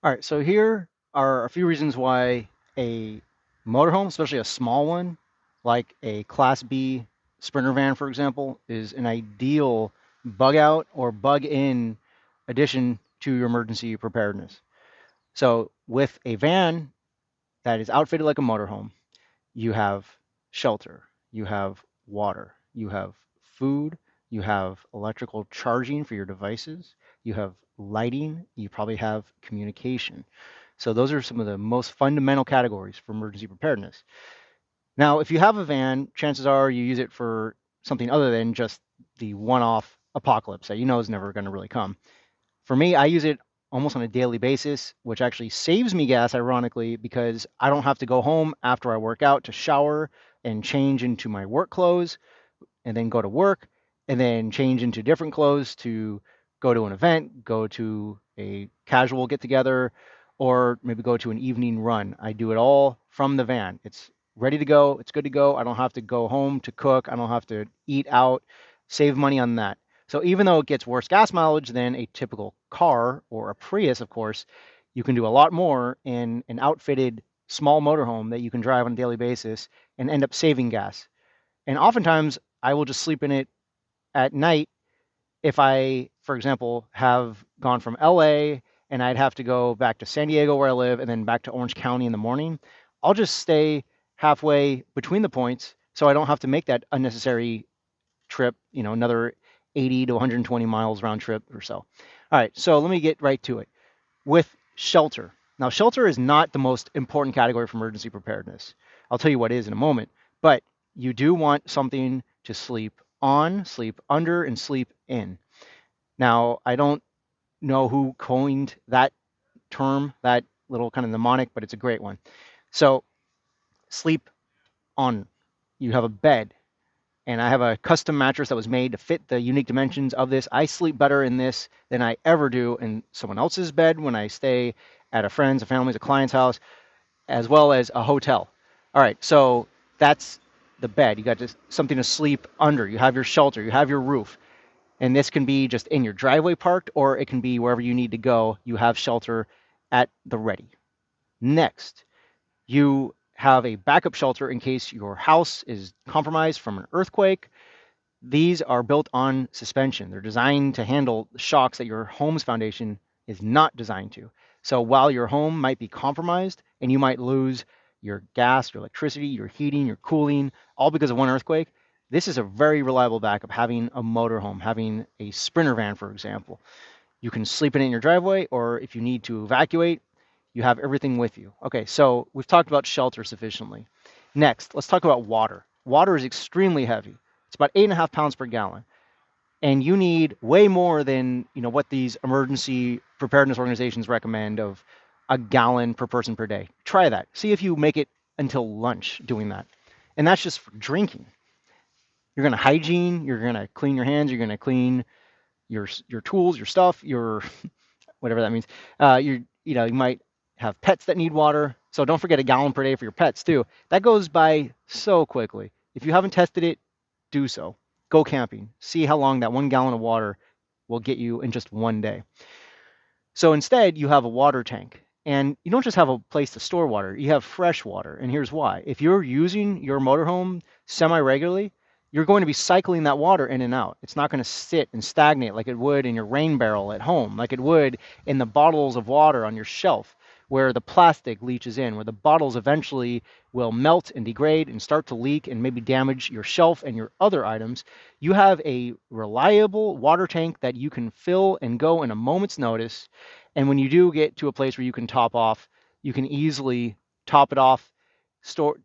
All right, so here are a few reasons why a motorhome, especially a small one, like a Class B Sprinter van, for example, is an ideal bug out or bug in addition to your emergency preparedness. So, with a van that is outfitted like a motorhome, you have shelter, you have water, you have food, you have electrical charging for your devices, you have lighting, you probably have communication. So those are some of the most fundamental categories for emergency preparedness. Now, if you have a van, chances are you use it for something other than just the one-off apocalypse that you know is never going to really come. For me, I use it almost on a daily basis, which actually saves me gas, ironically, because I don't have to go home after I work out to shower and change into my work clothes and then go to work and then change into different clothes to go to an event, go to a casual get together, or maybe go to an evening run. I do it all from the van. It's ready to go. It's good to go. I don't have to go home to cook. I don't have to eat out, save money on that. So even though it gets worse gas mileage than a typical car or a Prius, of course, you can do a lot more in an outfitted small motorhome that you can drive on a daily basis and end up saving gas. And oftentimes I will just sleep in it at night if I, for example, have gone from LA and I'd have to go back to San Diego where I live and then back to Orange County in the morning. I'll just stay halfway between the points so I don't have to make that unnecessary trip, another 80 to 120 miles round trip or so. All right, so let me get right to it. With shelter. Now, shelter is not the most important category for emergency preparedness. I'll tell you what is in a moment, but you do want something to sleep on, sleep under, and sleep in. Now, I don't know who coined that term, that little kind of mnemonic, but it's a great one. So, sleep on. You have a bed, and I have a custom mattress that was made to fit the unique dimensions of this. I sleep better in this than I ever do in someone else's bed when I stay at a friend's, a family's, a client's house, as well as a hotel. All right, so that's the bed. You got just something to sleep under. You have your shelter. You have your roof. And this can be just in your driveway parked, or it can be wherever you need to go. You have shelter at the ready. Next, you have a backup shelter in case your house is compromised from an earthquake. These are built on suspension. They're designed to handle the shocks that your home's foundation is not designed to. So while your home might be compromised and you might lose your gas, your electricity, your heating, your cooling, all because of one earthquake, this is a very reliable backup having a motorhome, having a Sprinter van, for example. You can sleep in your driveway, or if you need to evacuate, you have everything with you. Okay, so we've talked about shelter sufficiently. Next, let's talk about water. Water is extremely heavy. It's about 8.5 pounds per gallon. And you need way more than what these emergency preparedness organizations recommend of a gallon per person per day. Try that. See if you make it until lunch doing that. And that's just for drinking. You're going to hygiene, you're going to clean your hands, you're going to clean your tools, your stuff, your whatever that means. You might have pets that need water, so don't forget a gallon per day for your pets too. That goes by so quickly. If you haven't tested it, do so. Go camping. See how long that 1 gallon of water will get you in just one day. So instead, you have a water tank. And you don't just have a place to store water, you have fresh water. And here's why. If you're using your motorhome semi regularly, you're going to be cycling that water in and out. It's not going to sit and stagnate like it would in your rain barrel at home, like it would in the bottles of water on your shelf, where the plastic leaches in, where the bottles eventually will melt and degrade and start to leak and maybe damage your shelf and your other items. You have a reliable water tank that you can fill and go in a moment's notice. And when you do get to a place where you can top off, you can easily top it off,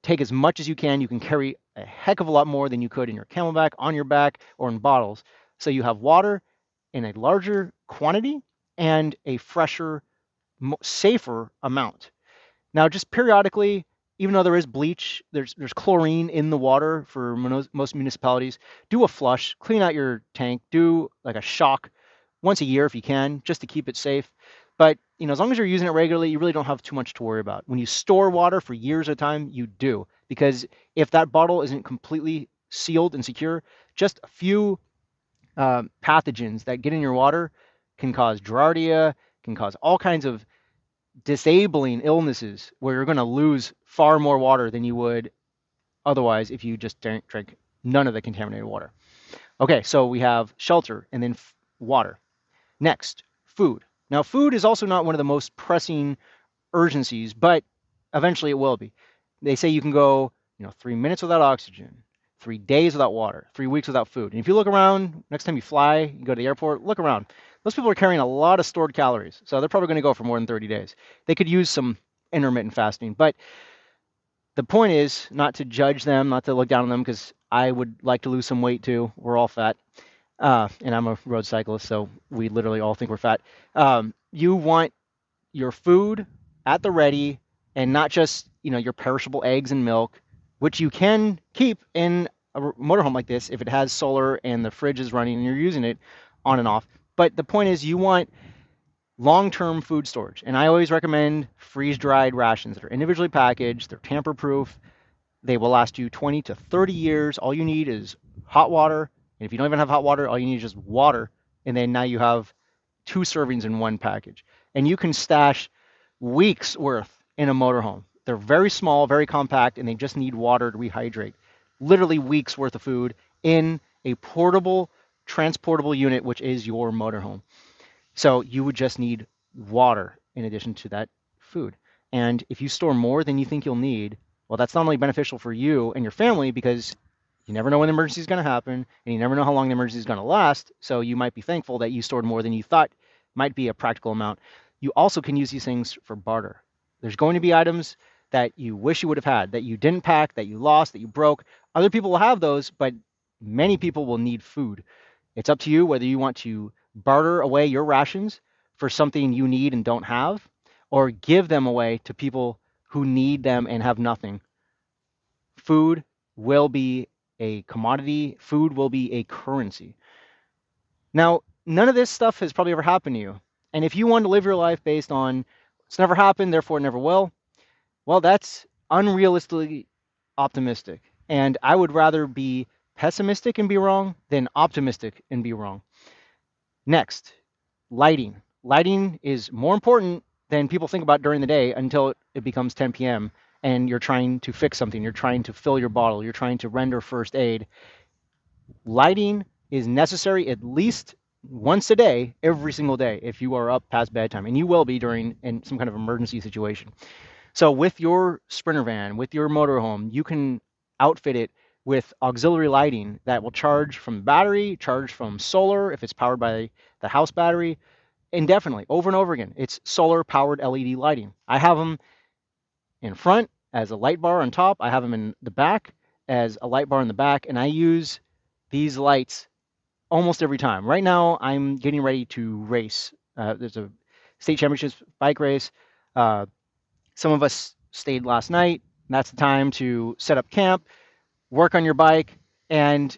take as much as you can. You can carry a heck of a lot more than you could in your camelback, on your back, or in bottles. So you have water in a larger quantity and a fresher, safer amount. Now, just periodically, even though there is bleach, there's chlorine in the water for most municipalities. Do a flush, clean out your tank, do like a shock once a year if you can, just to keep it safe. But as long as you're using it regularly, you really don't have too much to worry about. When you store water for years at a time, you do, because if that bottle isn't completely sealed and secure, just a few pathogens that get in your water can cause giardia, can cause all kinds of disabling illnesses where you're going to lose far more water than you would otherwise if you just drink none of the contaminated water. Okay, so we have shelter and then water. Next, food. Now, food is also not one of the most pressing urgencies, but eventually it will be. They say you can go, 3 minutes without oxygen, 3 days without water, 3 weeks without food. And if you look around, next time you fly, you go to the airport, look around. Those people are carrying a lot of stored calories, so they're probably going to go for more than 30 days. They could use some intermittent fasting, but the point is not to judge them, not to look down on them, because I would like to lose some weight too. We're all fat. And I'm a road cyclist, so we literally all think we're fat. You want your food at the ready and not just, your perishable eggs and milk, which you can keep in a motorhome like this if it has solar and the fridge is running and you're using it on and off. But the point is you want long-term food storage. And I always recommend freeze-dried rations that are individually packaged, they're tamper-proof, they will last you 20 to 30 years. All you need is hot water. And if you don't even have hot water, all you need is just water. And then now you have 2 servings in one package. And you can stash weeks worth in a motorhome. They're very small, very compact, and they just need water to rehydrate. Literally weeks worth of food in a portable, transportable unit, which is your motorhome. So you would just need water in addition to that food. And if you store more than you think you'll need, well, that's not only beneficial for you and your family because you never know when the emergency is going to happen and you never know how long the emergency is going to last. So you might be thankful that you stored more than you thought might be a practical amount. You also can use these things for barter. There's going to be items that you wish you would have had, that you didn't pack, that you lost, that you broke. Other people will have those, but many people will need food. It's up to you whether you want to barter away your rations for something you need and don't have, or give them away to people who need them and have nothing. Food will be a commodity. Food will be a currency. Now, none of this stuff has probably ever happened to you. And if you want to live your life based on it's never happened, therefore it never will, well, that's unrealistically optimistic. And I would rather be pessimistic and be wrong than optimistic and be wrong. Next, lighting. Lighting is more important than people think about during the day until it becomes 10 p.m. and you're trying to fix something. You're trying to fill your bottle. You're trying to render first aid. Lighting is necessary at least once a day, every single day, if you are up past bedtime, and you will be during some kind of emergency situation. So with your Sprinter van, with your motorhome, you can outfit it with auxiliary lighting that will charge from battery, charge from solar if it's powered by the house battery, indefinitely, over and over again. It's solar powered LED lighting. I have them in front as a light bar on top. I have them in the back as a light bar in the back, and I use these lights almost every time. Right now, I'm getting ready to race. There's a state championships bike race. Some of us stayed last night. That's the time to set up camp, work on your bike, and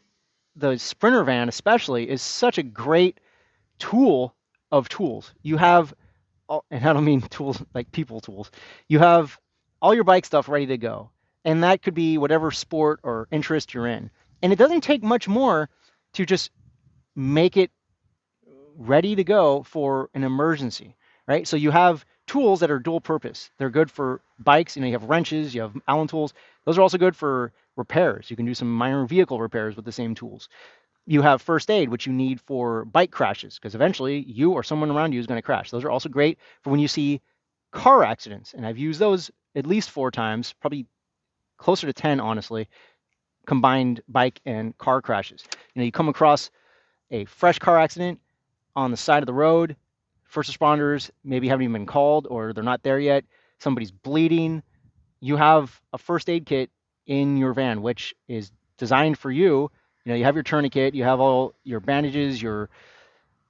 the Sprinter van especially is such a great tool of tools. You have, and I don't mean tools like people tools, you have all your bike stuff ready to go. And that could be whatever sport or interest you're in. And it doesn't take much more to just make it ready to go for an emergency, right? So you have tools that are dual purpose. They're good for bikes. You have wrenches, you have Allen tools. Those are also good for repairs. You can do some minor vehicle repairs with the same tools. You have first aid, which you need for bike crashes, because eventually you or someone around you is going to crash. Those are also great for when you see car accidents. And I've used those at least 4 times, probably closer to 10, honestly, combined bike and car crashes. You come across a fresh car accident on the side of the road, first responders maybe haven't even been called or they're not there yet, somebody's bleeding, you have a first aid kit in your van, which is designed for you. You have your tourniquet, you have all your bandages, your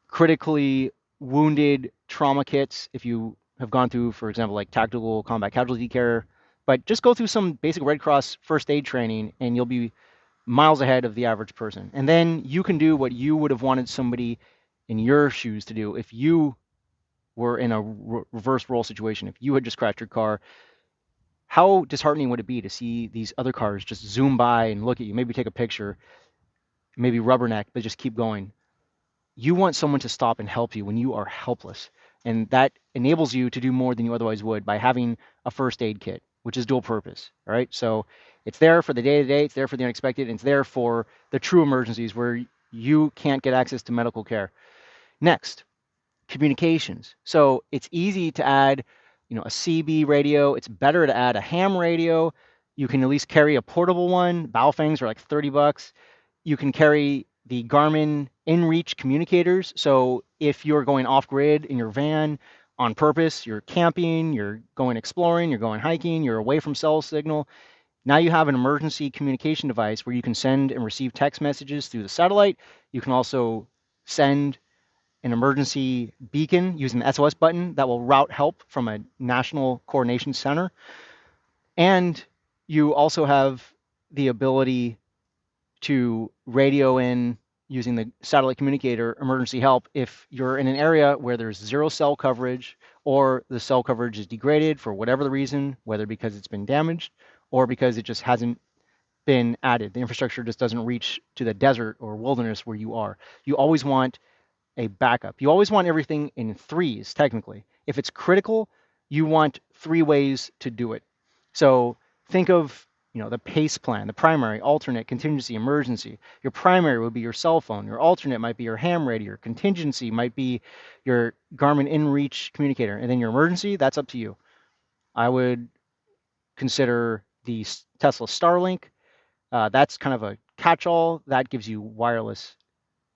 critically wounded trauma kits if you have gone through, for example, like tactical combat casualty care. But just go through some basic Red Cross first aid training and you'll be miles ahead of the average person. And then you can do what you would have wanted somebody in your shoes to do if you were in a reverse role situation. If you had just crashed your car, how disheartening would it be to see these other cars just zoom by and look at you, maybe take a picture, maybe rubberneck, but just keep going? You want someone to stop and help you when you are helpless. And that enables you to do more than you otherwise would by having a first aid kit, which is dual purpose. All right. So it's there for the day to day, it's there for the unexpected, and it's there for the true emergencies where you can't get access to medical care. Next, communications. So it's easy to add, a CB radio. It's better to add a ham radio. You can at least carry a portable one. Baofangs are like $30. You can carry the Garmin InReach communicators. So if you're going off grid in your van on purpose, you're camping, you're going exploring, you're going hiking, you're away from cell signal, now you have an emergency communication device where you can send and receive text messages through the satellite. You can also send an emergency beacon using the SOS button that will route help from a national coordination center. And you also have the ability to radio in using the satellite communicator emergency help if you're in an area where there's zero cell coverage or the cell coverage is degraded for whatever the reason, whether because it's been damaged or because it just hasn't been added. The infrastructure just doesn't reach to the desert or wilderness where you are. You always want a backup. You always want everything in threes, technically. If it's critical, you want three ways to do it. So think of the PACE plan, the primary, alternate, contingency, emergency. Your primary would be your cell phone. Your alternate might be your ham radio. Your contingency might be your Garmin InReach communicator. And then your emergency, that's up to you. I would consider the Tesla Starlink. That's kind of a catch-all. That gives you wireless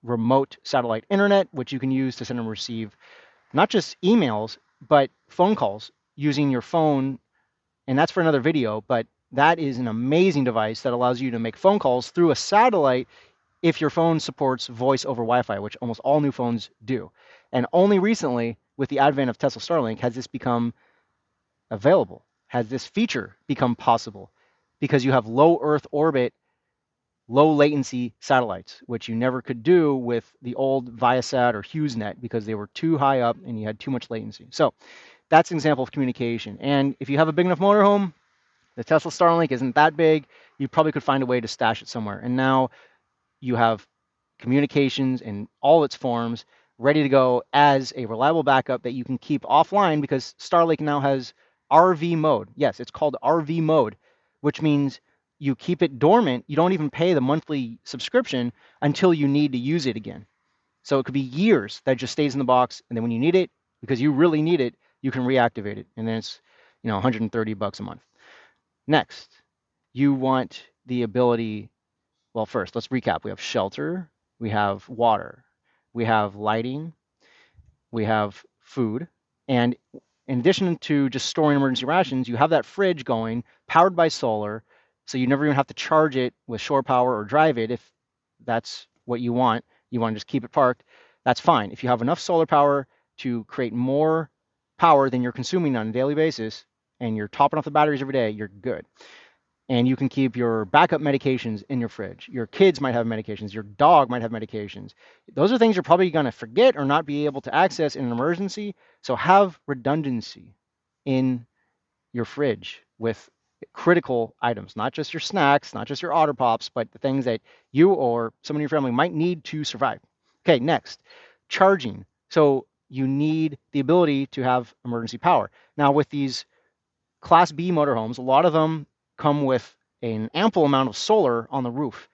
remote satellite internet, which you can use to send and receive not just emails, but phone calls using your phone. And that's for another video, but that is an amazing device that allows you to make phone calls through a satellite if your phone supports voice over Wi-Fi, which almost all new phones do. And only recently, with the advent of Tesla Starlink, has this become available, has this feature become possible, because you have low Earth orbit, low latency satellites, which you never could do with the old Viasat or HughesNet because they were too high up and you had too much latency. So that's an example of communication. And if you have a big enough motorhome, the Tesla Starlink isn't that big. You probably could find a way to stash it somewhere. And now you have communications in all its forms ready to go as a reliable backup that you can keep offline, because Starlink now has RV mode. Yes, it's called RV mode, which means you keep it dormant. You don't even pay the monthly subscription until you need to use it again. So it could be years that just stays in the box, and then when you need it, because you really need it, you can reactivate it, and then it's $130 a month. Next, you want the ability. Well, first, let's recap. We have shelter, we have water, we have lighting, we have food, and in addition to just storing emergency rations, you have that fridge going, powered by solar, so you never even have to charge it with shore power or drive it if that's what you want. You want to just keep it parked, that's fine. If you have enough solar power to create more power than you're consuming on a daily basis, and you're topping off the batteries every day, you're good. And you can keep your backup medications in your fridge. Your kids might have medications. Your dog might have medications. Those are things you're probably going to forget or not be able to access in an emergency. So have redundancy in your fridge with critical items, not just your snacks, not just your Otter Pops, but the things that you or someone in your family might need to survive. Okay, next, charging. So you need the ability to have emergency power. Now, with these Class B motorhomes, a lot of them come with an ample amount of solar on the roof,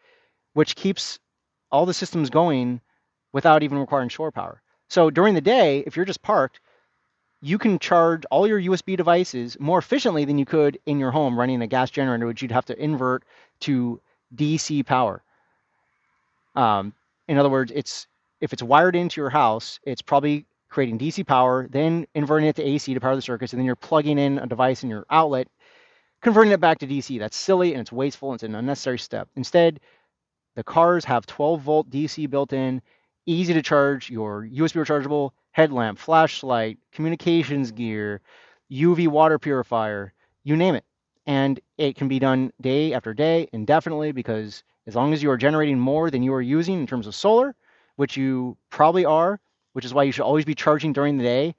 which keeps all the systems going without even requiring shore power. So during the day, if you're just parked, you can charge all your USB devices more efficiently than you could in your home running a gas generator, which you'd have to invert to DC power. In other words, if it's wired into your house, it's probably creating DC power, then inverting it to AC to power the circuits, and then you're plugging in a device in your outlet, converting it back to DC. That's silly and it's wasteful and it's an unnecessary step. Instead, the cars have 12-volt DC built in, easy to charge your USB rechargeable headlamp, flashlight, communications gear, UV water purifier, you name it. And it can be done day after day indefinitely, because as long as you are generating more than you are using in terms of solar, which you probably are, which is why you should always be charging during the day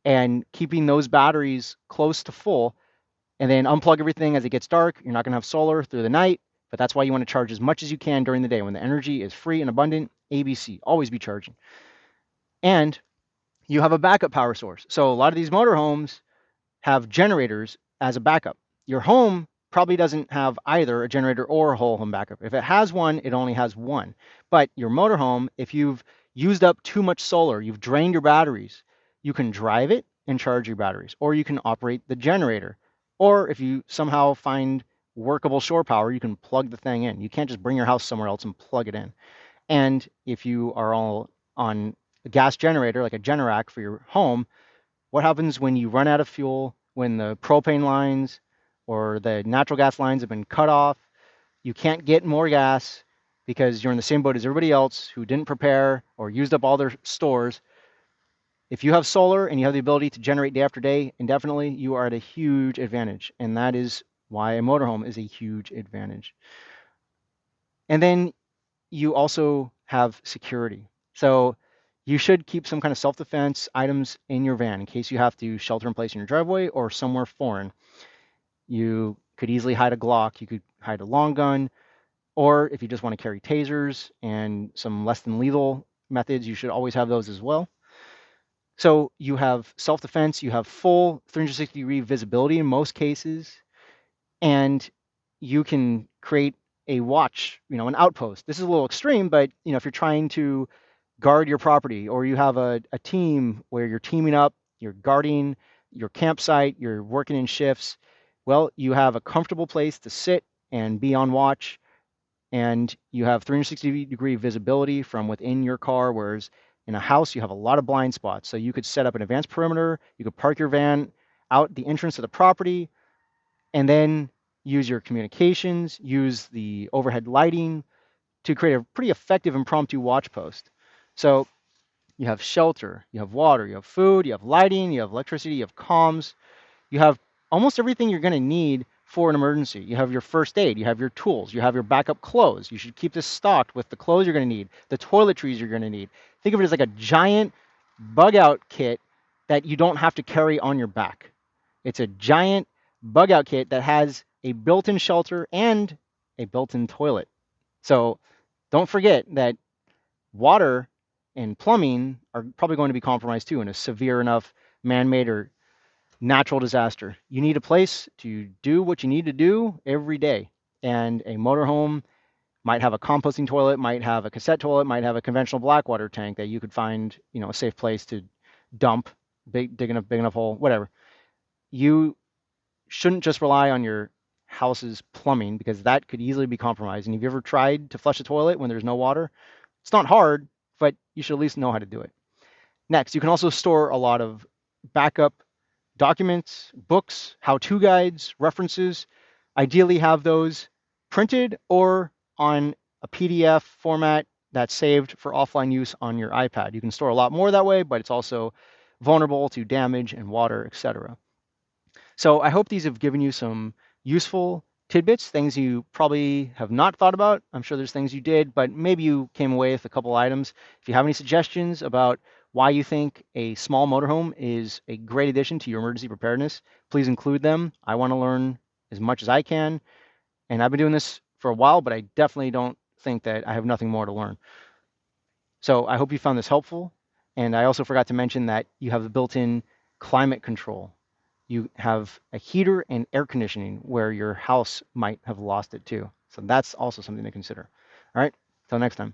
and keeping those batteries close to full, and then unplug everything as it gets dark. You're not going to have solar through the night, but that's why you want to charge as much as you can during the day when the energy is free and abundant. ABC, always be charging. And you have a backup power source. So a lot of these motorhomes have generators as a backup. Your home probably doesn't have either a generator or a whole home backup. If it has one, it only has one. But your motorhome, if you've used up too much solar, you've drained your batteries, you can drive it and charge your batteries, or you can operate the generator. Or if you somehow find workable shore power, you can plug the thing in. You can't just bring your house somewhere else and plug it in. And if you are all on a gas generator, like a Generac for your home, what happens when you run out of fuel, when the propane lines or the natural gas lines have been cut off? You can't get more gas because you're in the same boat as everybody else who didn't prepare or used up all their stores. If you have solar and you have the ability to generate day after day indefinitely, you are at a huge advantage. And that is why a motorhome is a huge advantage. And then you also have security. So you should keep some kind of self-defense items in your van in case you have to shelter in place in your driveway or somewhere foreign. You could easily hide a Glock, you could hide a long gun, or if you just want to carry tasers and some less than lethal methods, you should always have those as well. So you have self-defense, you have full 360-degree visibility in most cases, and you can create a watch, an outpost. This is a little extreme, but if you're trying to guard your property or you have a team where you're teaming up, you're guarding your campsite, you're working in shifts, well, you have a comfortable place to sit and be on watch, and you have 360-degree visibility from within your car, whereas in a house, you have a lot of blind spots. So you could set up an advanced perimeter, you could park your van out the entrance of the property, and then use your communications, use the overhead lighting to create a pretty effective impromptu watch post. So you have shelter, you have water, you have food, you have lighting, you have electricity, you have comms, you have almost everything you're going to need for an emergency. You have your first aid, you have your tools, you have your backup clothes. You should keep this stocked with the clothes you're going to need, the toiletries you're going to need. Think of it as like a giant bug out kit that you don't have to carry on your back. It's a giant bug out kit that has a built-in shelter and a built-in toilet. So don't forget that water and plumbing are probably going to be compromised too in a severe enough man-made or natural disaster. You need a place to do what you need to do every day. And a motorhome might have a composting toilet, might have a cassette toilet, might have a conventional black water tank that you could find, a safe place to dump, dig enough, big enough hole, whatever. You shouldn't just rely on your house's plumbing because that could easily be compromised. And have you ever tried to flush a toilet when there's no water? It's not hard, but you should at least know how to do it. Next, you can also store a lot of backup documents, books, how-to guides, references. Ideally have those printed or on a PDF format that's saved for offline use on your iPad. You can store a lot more that way, but it's also vulnerable to damage and water, etc. So I hope these have given you some useful tidbits, things you probably have not thought about. I'm sure there's things you did, but maybe you came away with a couple items. If you have any suggestions about why you think a small motorhome is a great addition to your emergency preparedness, please include them. I want to learn as much as I can. And I've been doing this for a while, but I definitely don't think that I have nothing more to learn. So I hope you found this helpful. And I also forgot to mention that you have the built-in climate control. You have a heater and air conditioning where your house might have lost it too. So that's also something to consider. All right, till next time.